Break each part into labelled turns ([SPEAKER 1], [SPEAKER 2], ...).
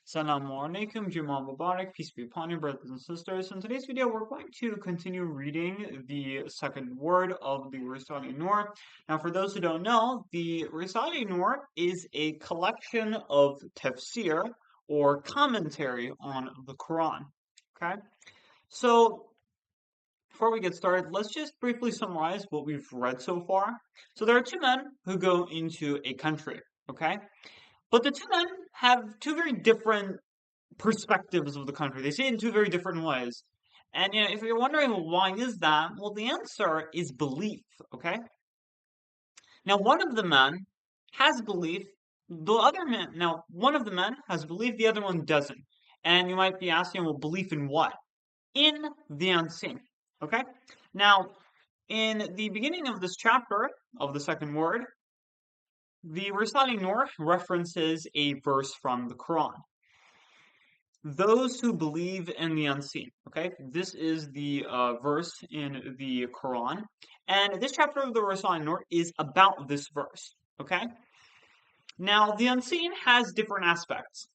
[SPEAKER 1] Assalamu alaikum, Jumal Mubarak, peace be upon you, brothers and sisters. In today's video, we're going to continue reading the second word of the Risale-i Nur. Now, for those who don't know, the Risale-i Nur is a collection of tafsir, or commentary on the Quran. Okay? So, before we get started, let's just briefly summarize what we've read so far. So, there are two men who go into a country. Okay? But the two men have two very different perspectives of the country. They see it in two very different ways. And if you're wondering, well, why is that? Well, the answer is belief, okay? Now, one of the men has belief, the other man, now, one of the men has belief, the other one doesn't. And you might be asking, well, belief in what? In the unseen, okay? Now, in the beginning of this chapter, of the second word, the Risale-i Nur references a verse from the Quran. Those who believe in the unseen. Okay, this is the verse in the Quran, and this chapter of the Risale-i Nur is about this verse. Okay, now the unseen has different aspects.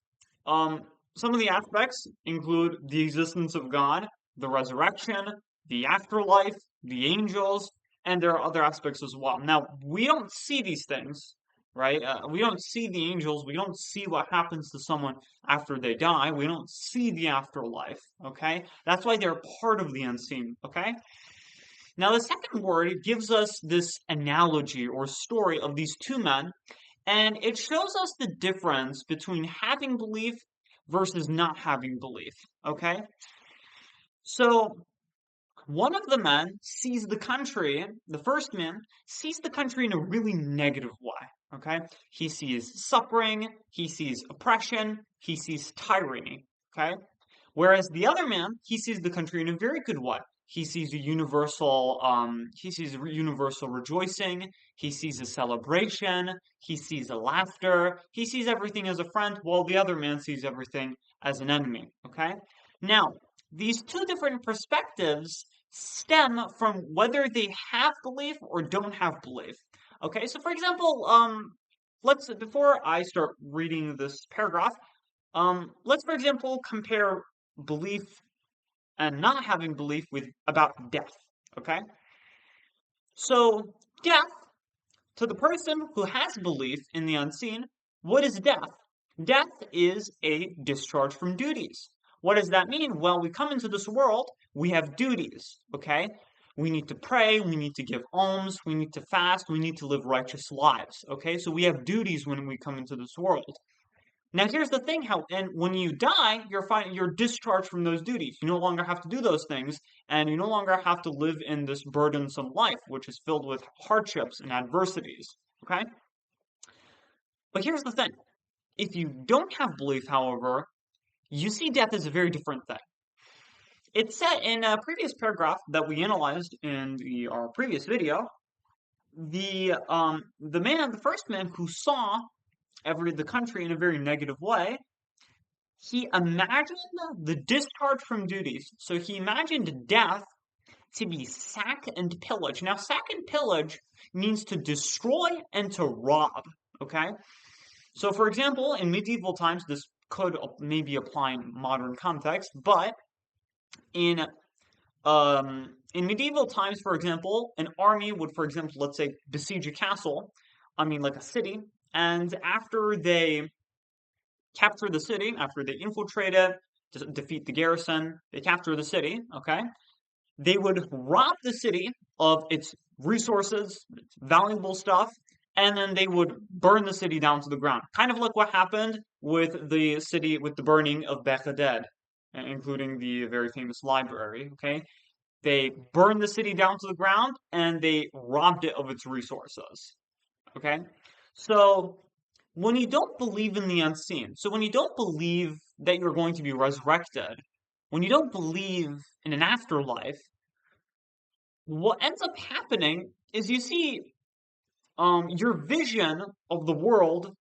[SPEAKER 1] Some of the aspects include the existence of God, the resurrection, the afterlife, the angels, and there are other aspects as well. Now, we don't see these things, right? We don't see the angels. We don't see what happens to someone after they die. We don't see the afterlife, okay? That's why they're part of the unseen, okay? Now, the second word gives us this analogy or story of these two men, and it shows us the difference between having belief versus not having belief, okay? So, one of the men sees the country, the first man sees the country in a really negative way, okay? He sees suffering, he sees oppression, he sees tyranny, okay? Whereas the other man, he sees the country in a very good way. He sees universal rejoicing, he sees a celebration, he sees a laughter, he sees everything as a friend, while the other man sees everything as an enemy, okay? Now, these two different perspectives stem from whether they have belief or don't have belief. Okay, so for example, let's before I start reading this paragraph, let's for example compare belief and not having belief with about death. Okay, so death to the person who has belief in the unseen, what is death? Death is a discharge from duties. What does that mean? Well, we come into this world, we have duties, okay? We need to pray, we need to give alms, we need to fast, we need to live righteous lives, okay? So we have duties when we come into this world. Now here's the thing, and when you die, you're discharged from those duties. You no longer have to do those things, and you no longer have to live in this burdensome life, which is filled with hardships and adversities. Okay? But here's the thing. If you don't have belief, however, you see death as a very different thing. It's said in a previous paragraph that we analyzed in our previous video, the first man who saw the country in a very negative way, he imagined the discharge from duties. So he imagined death to be sack and pillage. Now, sack and pillage means to destroy and to rob. Okay? So, for example, in medieval times, this could maybe apply in modern context, but in medieval times, for example, an army would, for example, let's say, besiege a castle, like a city, and after they capture the city, after they infiltrate it, defeat the garrison, they capture the city, okay? They would rob the city of its resources, its valuable stuff, and then they would burn the city down to the ground. Kind of like what happened with the city, with the burning of Baghdad, including the very famous library, okay? They burned the city down to the ground and they robbed it of its resources, okay? So, when you don't believe in the unseen, so when you don't believe that you're going to be resurrected, when you don't believe in an afterlife, what ends up happening is you see your vision of the world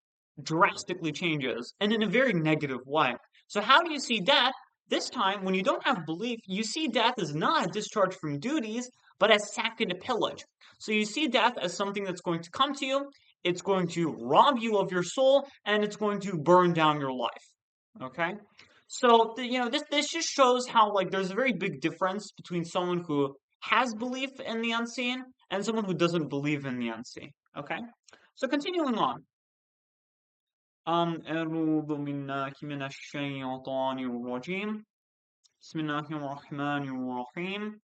[SPEAKER 1] drastically changes and in a very negative way. So, how do you see death? This time, when you don't have belief, you see death as not a discharge from duties, but as sack and pillage. So, you see death as something that's going to come to you, it's going to rob you of your soul, and it's going to burn down your life. Okay? So, this just shows how, like, there's a very big difference between someone who has belief in the unseen and someone who doesn't believe in the unseen. Okay? So, continuing on. أعوذ بالله من الشيطان الرجيم. بسم الله الرحمن الرحيم.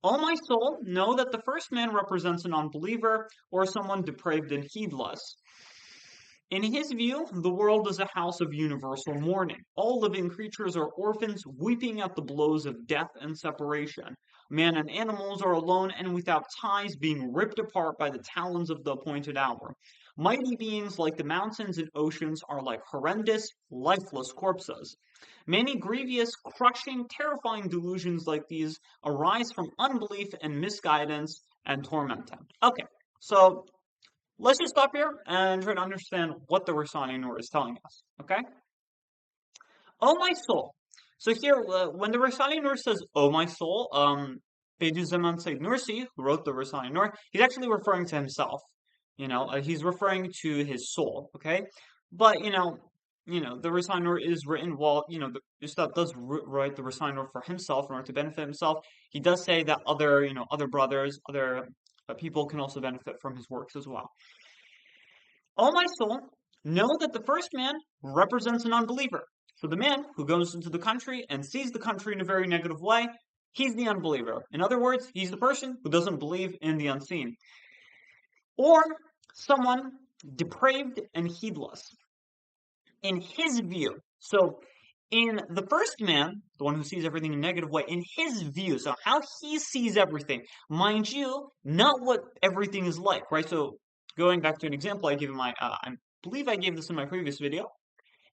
[SPEAKER 1] O my soul, know that the first man represents an unbeliever or someone depraved and heedless. In his view, the world is a house of universal mourning. All living creatures are orphans, weeping at the blows of death and separation. Man and animals are alone and without ties, being ripped apart by the talons of the appointed hour. Mighty beings like the mountains and oceans are like horrendous, lifeless corpses. Many grievous, crushing, terrifying delusions like these arise from unbelief and misguidance and tormenting. Okay, so let's just stop here and try to understand what the Risale-i Nur is telling us. Okay? Oh my soul. So here, when the Risale-i Nur says "Oh my soul," Bediüzzaman Said Nursi, who wrote the Risale-i Nur, he's actually referring to himself. He's referring to his soul. Okay, but the Risale-i Nur is written while the Ustad does write the Risale-i Nur for himself in order to benefit himself. He does say that other brothers, other people can also benefit from his works as well. O my soul, know that the first man represents an unbeliever. So the man who goes into the country and sees the country in a very negative way, he's the unbeliever. In other words, he's the person who doesn't believe in the unseen. Or someone depraved and heedless. In his view, so in the first man, the one who sees everything in a negative way, in his view, so how he sees everything, mind you, not what everything is like, right? So going back to an example I gave in I believe I gave this in my previous video.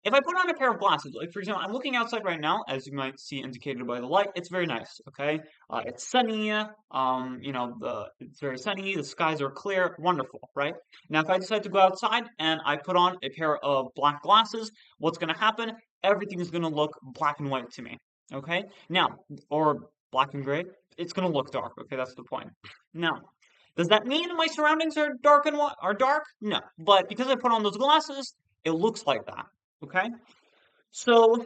[SPEAKER 1] If I put on a pair of glasses, like for example, I'm looking outside right now, as you might see indicated by the light. It's very nice. Okay, it's sunny. It's very sunny. The skies are clear. Wonderful, right? Now, if I decide to go outside and I put on a pair of black glasses, what's going to happen? Everything is going to look black and white to me. Okay, now or black and gray. It's going to look dark. Okay, that's the point. Now, does that mean my surroundings are dark and are dark? No, but because I put on those glasses, it looks like that. Okay, so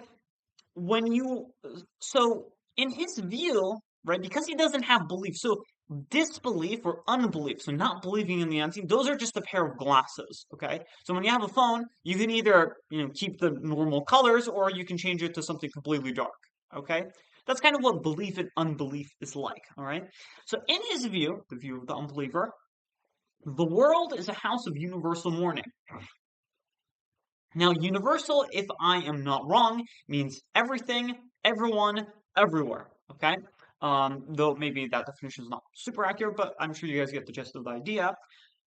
[SPEAKER 1] when you so in his view, right, because he doesn't have belief, so disbelief or unbelief, so not believing in the unseen, those are just a pair of glasses. Okay, so when you have a phone, you can either keep the normal colors or you can change it to something completely dark. Okay, that's kind of what belief and unbelief is like. All right, so in his view, the view of the unbeliever, the world is a house of universal mourning. Now, universal, if I am not wrong, means everything, everyone, everywhere. Okay? Though maybe that definition is not super accurate, but I'm sure you guys get the gist of the idea.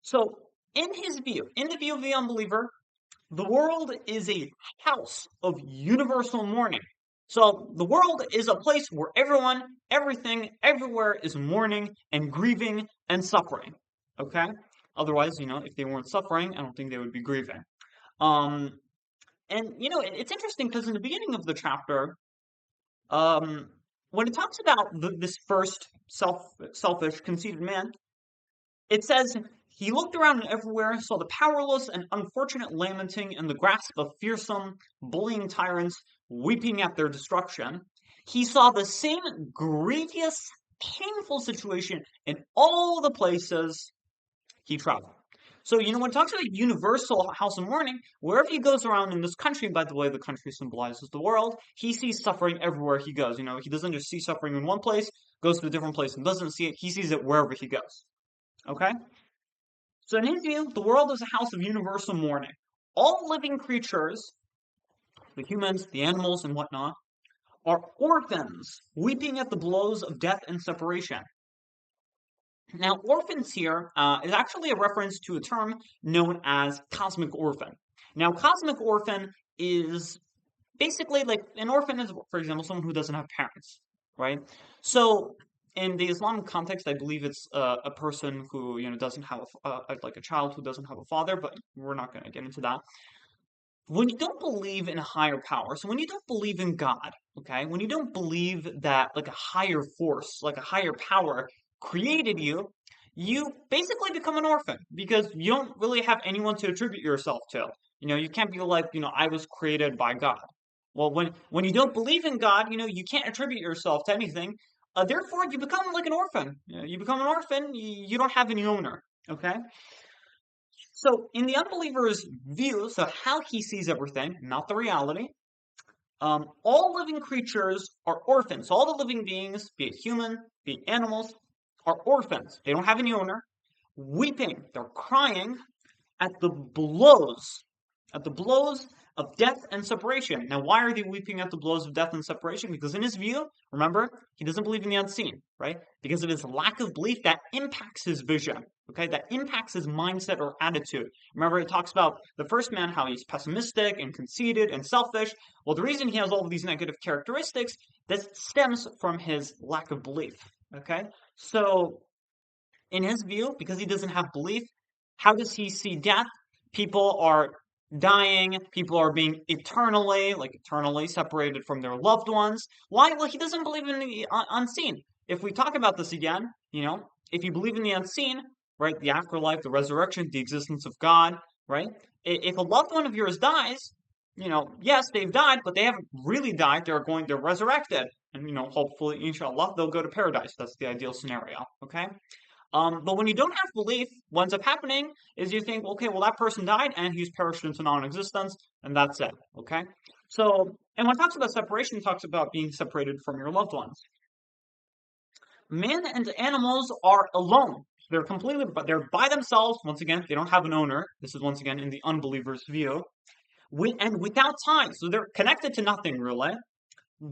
[SPEAKER 1] So, in his view, in the view of the unbeliever, the world is a house of universal mourning. So, the world is a place where everyone, everything, everywhere is mourning and grieving and suffering. Okay? Otherwise, if they weren't suffering, I don't think they would be grieving. Um, it's interesting because in the beginning of the chapter, when it talks about this first selfish, conceited man, it says he looked around and everywhere, saw the powerless and unfortunate lamenting in the grasp of fearsome, bullying tyrants, weeping at their destruction. He saw the same grievous, painful situation in all the places he traveled. So, when it talks about universal house of mourning, wherever he goes around in this country, by the way, the country symbolizes the world, he sees suffering everywhere he goes. He doesn't just see suffering in one place, goes to a different place and doesn't see it. He sees it wherever he goes. Okay? So, in his view, the world is a house of universal mourning. All living creatures, the humans, the animals, and whatnot, are orphans, weeping at the blows of death and separation. Now, orphans here is actually a reference to a term known as cosmic orphan. Now, cosmic orphan is basically like an orphan is, for example, someone who doesn't have parents, right? So, in the Islamic context, I believe it's a person who doesn't have like a child who doesn't have a father, but we're not going to get into that. When you don't believe in a higher power, so when you don't believe in God, okay, when you don't believe that like a higher force, like a higher power created you, you basically become an orphan because you don't really have anyone to attribute yourself to. You can't be like, I was created by God. Well, when you don't believe in God, you can't attribute yourself to anything. Therefore, you become like an orphan. You become an orphan. You don't have any owner. Okay. So, in the unbeliever's view, so how he sees everything, not the reality, all living creatures are orphans. All the living beings, be it human, be it animals, are orphans. They don't have any owner. Weeping, they're crying at the blows of death and separation. Now, why are they weeping at the blows of death and separation? Because in his view, remember, he doesn't believe in the unseen, right? Because of his lack of belief, that impacts his vision, okay? That impacts his mindset or attitude. Remember, it talks about the first man, how he's pessimistic and conceited and selfish. Well, the reason he has all of these negative characteristics, this stems from his lack of belief, okay? So, in his view, because he doesn't have belief, how does he see death? People are dying, people are being eternally separated from their loved ones. Why? Well, he doesn't believe in the unseen. If we talk about this again, if you believe in the unseen, right, the afterlife, the resurrection, the existence of God, right? If a loved one of yours dies, yes, they've died, but they haven't really died. They're resurrected. And, hopefully, inshallah, they'll go to paradise. That's the ideal scenario, okay? But when you don't have belief, what ends up happening is you think, okay, well, that person died and he's perished into non-existence, and that's it, okay? So, and when it talks about separation, it talks about being separated from your loved ones. Men and animals are alone. But they're by themselves. Once again, they don't have an owner. This is once again in the unbeliever's view. And without ties. So they're connected to nothing, really.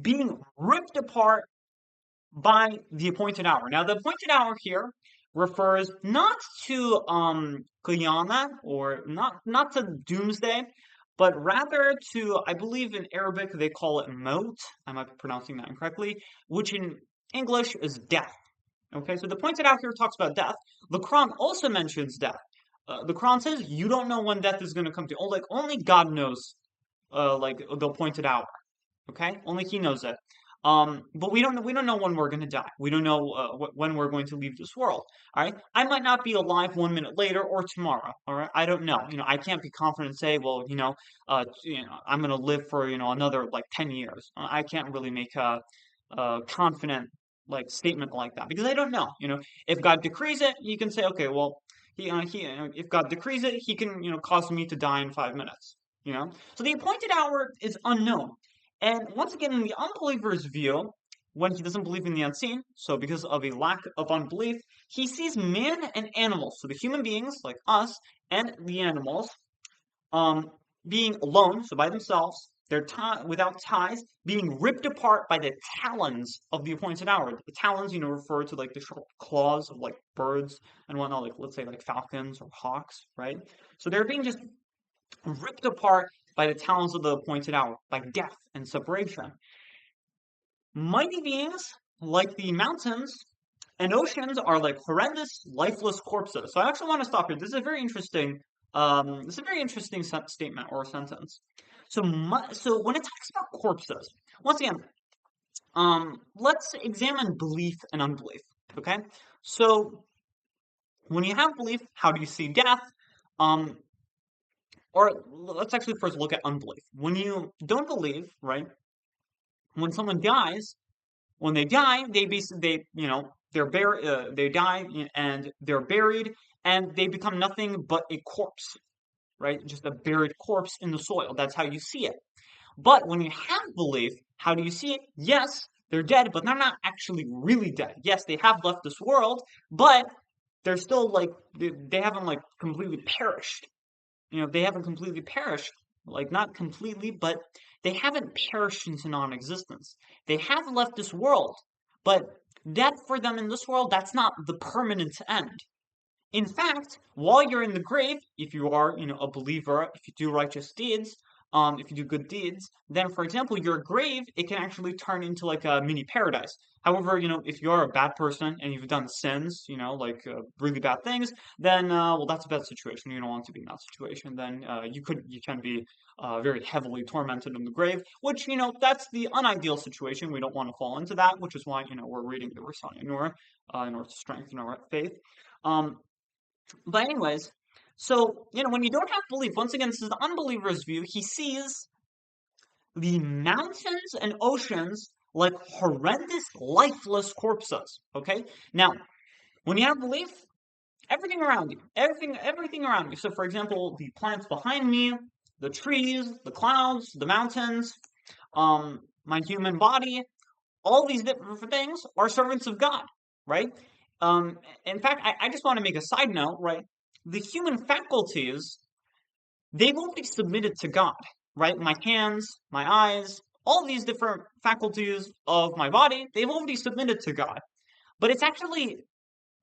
[SPEAKER 1] Being ripped apart by the appointed hour. Now, the appointed hour here refers not to Qiyamah or not to doomsday, but rather to, I believe in Arabic they call it Maut. I might be pronouncing that incorrectly, which in English is death. Okay, so the appointed hour here talks about death. The Quran also mentions death. The Quran says you don't know when death is going to come to. Only God knows, the appointed hour. Okay, only He knows it. But we don't know when we're going to die. We don't know when we're going to leave this world. All right, I might not be alive 1 minute later or tomorrow. All right, I don't know. I can't be confident and say, well, I'm going to live for another like 10 years. I can't really make a confident statement like that because I don't know. If God decrees it, you can say, okay, well, if God decrees it, He can cause me to die in 5 minutes. So the appointed hour is unknown. And once again, in the unbeliever's view, when he doesn't believe in the unseen, so because of a lack of unbelief, he sees man and animals, so the human beings like us and the animals, being alone, so by themselves, without ties, being ripped apart by the talons of the appointed hour. The talons, refer to like the sharp claws of like birds and whatnot, like let's say like falcons or hawks, right? So they're being just ripped apart by the talons of the appointed hour, by death and separation. Mighty beings, like the mountains and oceans, are like horrendous, lifeless corpses. So I actually want to stop here. This is a very interesting, statement or sentence. So when it talks about corpses, once again, let's examine belief and unbelief. Okay, so when you have belief, how do you see death? Or let's actually first look at unbelief. When you don't believe, right? When someone dies, when they die, they die and they're buried and they become nothing but a corpse, right? Just a buried corpse in the soil. That's how you see it. But when you have belief, how do you see it? Yes, they're dead, but they're not actually really dead. Yes, they have left this world, but they're still they haven't completely perished. They haven't completely perished, not completely, but they haven't perished into non-existence. They have left this world, but death for them in this world, that's not the permanent end. In fact, while you're in the grave, if you are, a believer, if you do righteous deeds, if you do good deeds, then, for example, your grave, it can actually turn into like a mini paradise. However, if you're a bad person and you've done sins, really bad things, then, well, that's a bad situation. You don't want to be in that situation. Then you can be very heavily tormented in the grave, which, that's the unideal situation. We don't want to fall into that, which is why, we're reading the Risale-i Nur in order to strengthen our faith. But anyways, so, when you don't have belief, once again, this is the unbeliever's view. He sees the mountains and oceans like horrendous, lifeless corpses. Okay? Now, when you have belief, everything around you, everything around you. So, for example, the plants behind me, the trees, the clouds, the mountains, my human body, all these different things are servants of God, right? In fact, I just want to make a side note, right? The human faculties, they won't be submitted to God, right? My hands, my eyes, all these different faculties of my body, they won't be submitted to God. But it's actually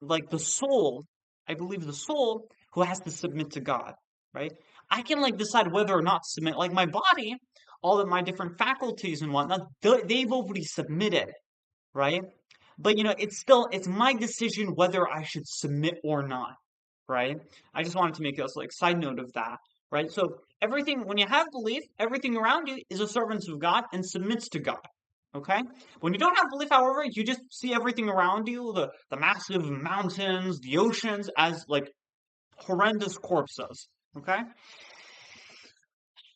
[SPEAKER 1] like the soul, I believe the soul who has to submit to God, right? I can like decide whether or not to submit. Like my body, all of my different faculties and whatnot, they've already submitted, right? But it's my decision whether I should submit or not, right? I just wanted to make us like side note of that, right? So everything when you have belief, everything around you is a servant of God and submits to God. Okay? When you don't have belief, however, you just see everything around you, the massive mountains, the oceans, as like horrendous corpses. Okay?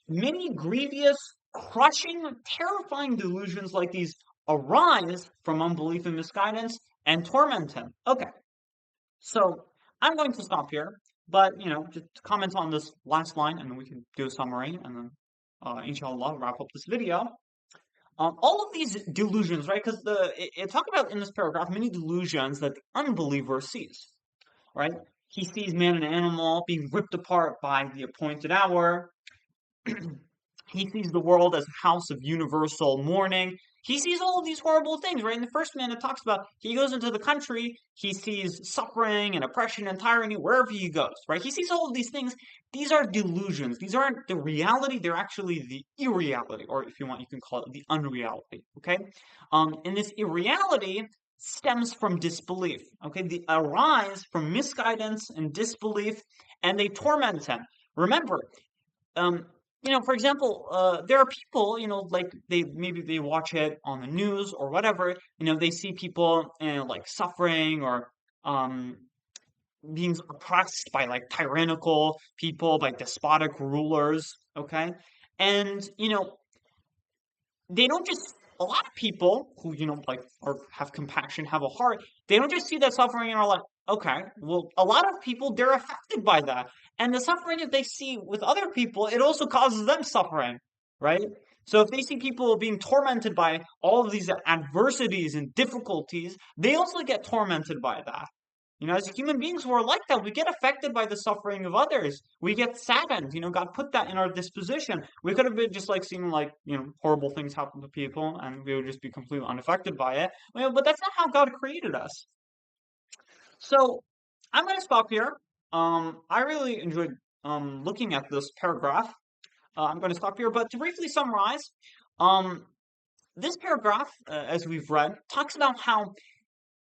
[SPEAKER 1] Many grievous, crushing, terrifying delusions like these arise from unbelief and misguidance and torment him. Okay, so I'm going to stop here, but just comment on this last line, and then we can do a summary, and then inshallah wrap up this video. All of these delusions, right? Because it talk about in this paragraph many delusions that the unbeliever sees, right? He sees man and animal being ripped apart by the appointed hour. He sees the world as a house of universal mourning. He sees all of these horrible things, right? In the first man, it talks about he goes into the country, he sees suffering and oppression and tyranny wherever he goes, right? He sees all of these things. These are delusions. These aren't the reality. They're actually the irreality, or if you want, you can call it the unreality, okay? And this irreality stems from disbelief, okay? They arise from misguidance and disbelief, and they torment him. Remember, um, for example, there are people, like maybe they watch it on the news or whatever, they see people, like suffering or um, being oppressed by like tyrannical people, by despotic rulers, okay? And, they don't just a lot of people who like or have compassion, have a heart, they don't just see that suffering and are like, okay, well, a lot of people, they're affected by that, and the suffering that they see with other people, it also causes them suffering, right? So if they see people being tormented by all of these adversities and difficulties, they also get tormented by that. As human beings who are like that, we get affected by the suffering of others. We get saddened. God put that in our disposition. We could have been just like seeing like, horrible things happen to people and we would just be completely unaffected by it. But that's not how God created us. So I'm going to stop here. I really enjoyed looking at this paragraph. I'm going to stop here, but to briefly summarize, um, this paragraph, as we've read, talks about how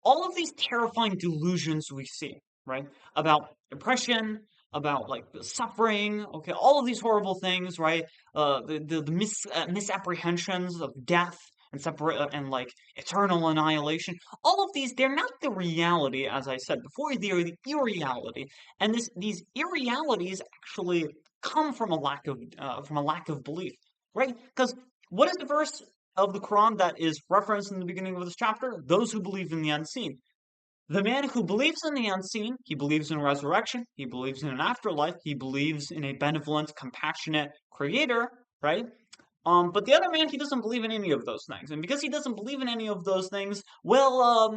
[SPEAKER 1] all of these terrifying delusions we see, right? About depression, about like the suffering, okay, all of these horrible things, right? The misapprehensions of death and separate and like eternal annihilation. All of these, they're not the reality, as I said before. They are the irreality, and these irrealities actually come from a lack of belief, right? Because what is the verse of the Quran that is referenced in the beginning of this chapter? Those who believe in the unseen. The man who believes in the unseen, he believes in resurrection, he believes in an afterlife, he believes in a benevolent, compassionate creator, right? But the other man, he doesn't believe in any of those things. And because he doesn't believe in any of those things, well,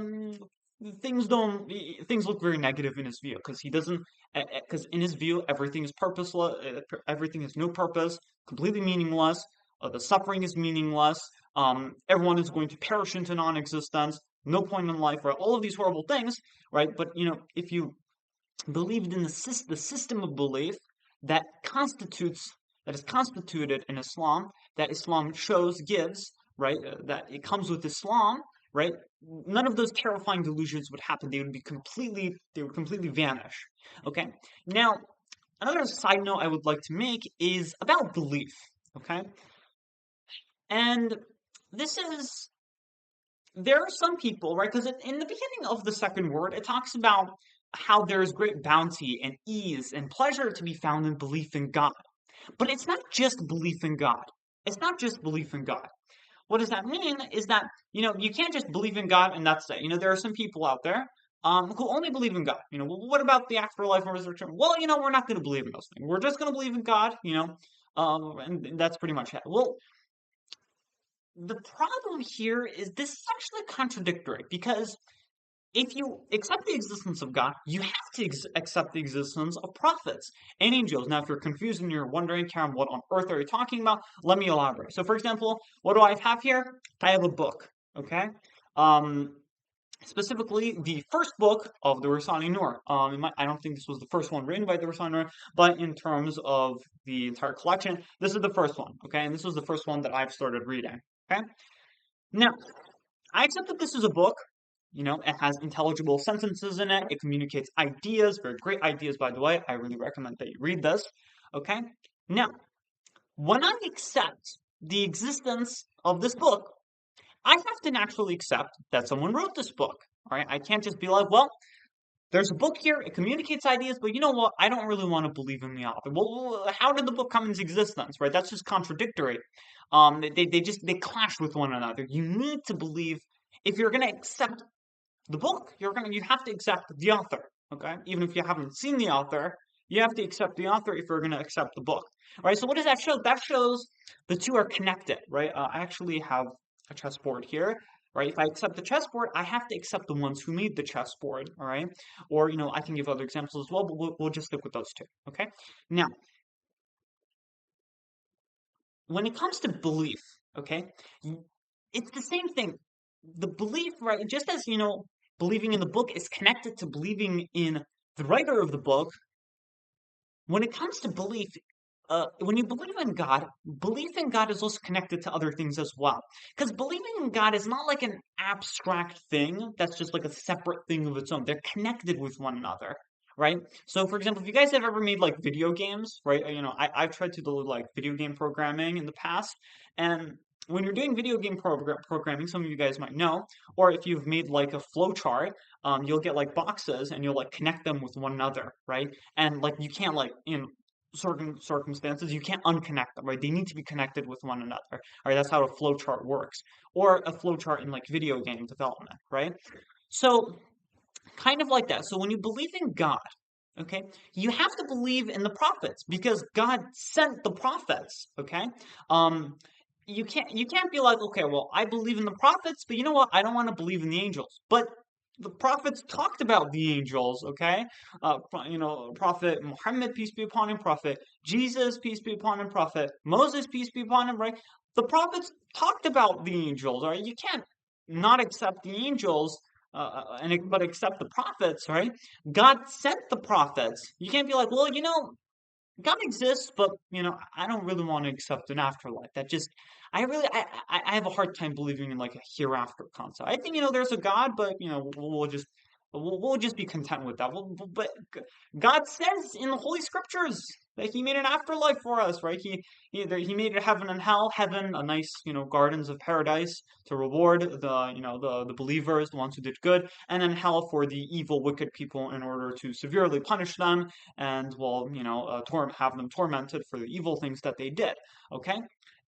[SPEAKER 1] things look very negative in his view because he doesn't because in his view everything is purposeless, everything has no purpose, completely meaningless. The suffering is meaningless. Everyone is going to perish into non-existence. No point in life, right? All of these horrible things, right? But if you believed in the system of belief that that is constituted in Islam, that Islam gives, right? That it comes with Islam, right? None of those terrifying delusions would happen. They would completely vanish. Okay. Now, another side note I would like to make is about belief. Okay. And this is there are some people, right? Because in the beginning of the second word, it talks about how there is great bounty and ease and pleasure to be found in belief in God. But it's not just belief in God. It's not just belief in God. What does that mean is that, you can't just believe in God and that's it. There are some people out there who only believe in God. Well, what about the afterlife and resurrection? Well, we're not going to believe in those things. We're just going to believe in God, and that's pretty much it. Well, the problem here is this is actually contradictory because if you accept the existence of God, you have to accept the existence of prophets and angels. Now, if you're confused and you're wondering, Karen, what on earth are you talking about? Let me elaborate. So, for example, what do I have here? I have a book, okay? Um, Specifically, the first book of the Risale-i Nur. I don't think this was the first one written by the Risale-i Nur, but in terms of the entire collection, this is the first one, okay? And this was the first one that I've started reading, okay? Now, I accept that this is a book. It has intelligible sentences in it. It communicates ideas, very great ideas, by the way. I really recommend that you read this. Okay? Now, when I accept the existence of this book, I have to naturally accept that someone wrote this book. All right? I can't just be like, well, there's a book here, it communicates ideas, but you know what? I don't really want to believe in the author. Well, how did the book come into existence, right? That's just contradictory. They clash with one another. You need to believe, if you're going to accept the book, you have to accept the author, okay? Even if you haven't seen the author, you have to accept the author if you're going to accept the book. All right, so what does that show? That shows the two are connected, right? I actually have a chessboard here, right? If I accept the chessboard, I have to accept the ones who made the chessboard, all right? Or, I can give other examples as well, but we'll just stick with those two, okay? Now, when it comes to belief, okay, it's the same thing. The belief, right, just as, believing in the book is connected to believing in the writer of the book, when it comes to belief, when you belief in God is also connected to other things as well. Because believing in God is not like an abstract thing that's just like a separate thing of its own. They're connected with one another, right? So, for example, if you guys have ever made like video games, right? I've tried to do like video game programming in the past, and when you're doing video game programming, some of you guys might know, or if you've made like a flow chart, you'll get like boxes and you'll like connect them with one another, right? And like you can't like in certain circumstances you can't unconnect them, right? They need to be connected with one another. All right, that's how a flow chart works, or a flow chart in like video game development, right? So kind of like that. So when you believe in God, okay, you have to believe in the prophets because God sent the prophets, okay? Um, you can't be like, okay, well, I believe in the prophets, but you know what? I don't want to believe in the angels. But the prophets talked about the angels, okay? Prophet Muhammad, peace be upon him, Prophet Jesus, peace be upon him, Prophet Moses, peace be upon him, right? The prophets talked about the angels, all right? You can't not accept the angels but accept the prophets, right? God sent the prophets. You can't be like, well, God exists, but I don't really want to accept an afterlife. That just, I have a hard time believing in like a hereafter concept. I think there's a God, but we'll just be content with that. But God says in the Holy Scriptures that He made an afterlife for us, right? He made it heaven and hell. Heaven, a nice gardens of paradise to reward the believers, the ones who did good, and then hell for the evil, wicked people in order to severely punish them and have them tormented for the evil things that they did. Okay,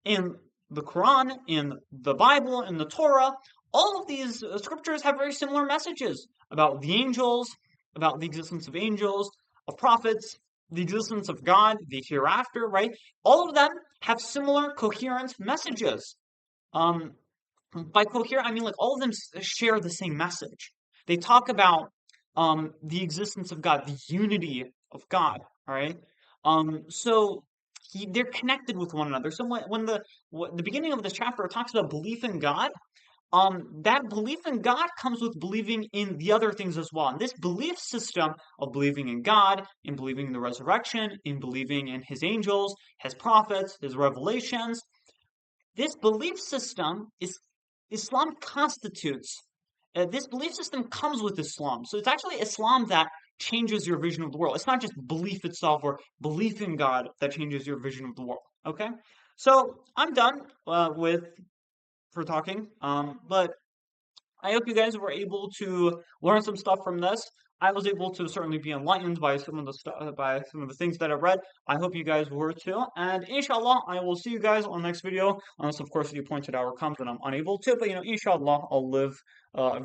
[SPEAKER 1] in the Quran, in the Bible, in the Torah, all of these scriptures have very similar messages about the angels, about the existence of angels, of prophets, the existence of God, the hereafter, right? All of them have similar coherent messages. Um, by coherent, I mean like all of them share the same message. They talk about the existence of God, the unity of God. All right. So they're connected with one another. So when the beginning of this chapter talks about belief in God, that belief in God comes with believing in the other things as well. And this belief system of believing in God, in believing in the resurrection, in believing in His angels, His prophets, His revelations, this belief system is Islam constitutes. This belief system comes with Islam. So it's actually Islam that changes your vision of the world. It's not just belief itself or belief in God that changes your vision of the world. Okay? So I'm done for talking. But I hope you guys were able to learn some stuff from this. I was able to certainly be enlightened by some of the by some of the things that I read. I hope you guys were too. And inshallah, I will see you guys on the next video. Unless, of course, you pointed out or comments that I'm unable to. But inshallah, I'll live a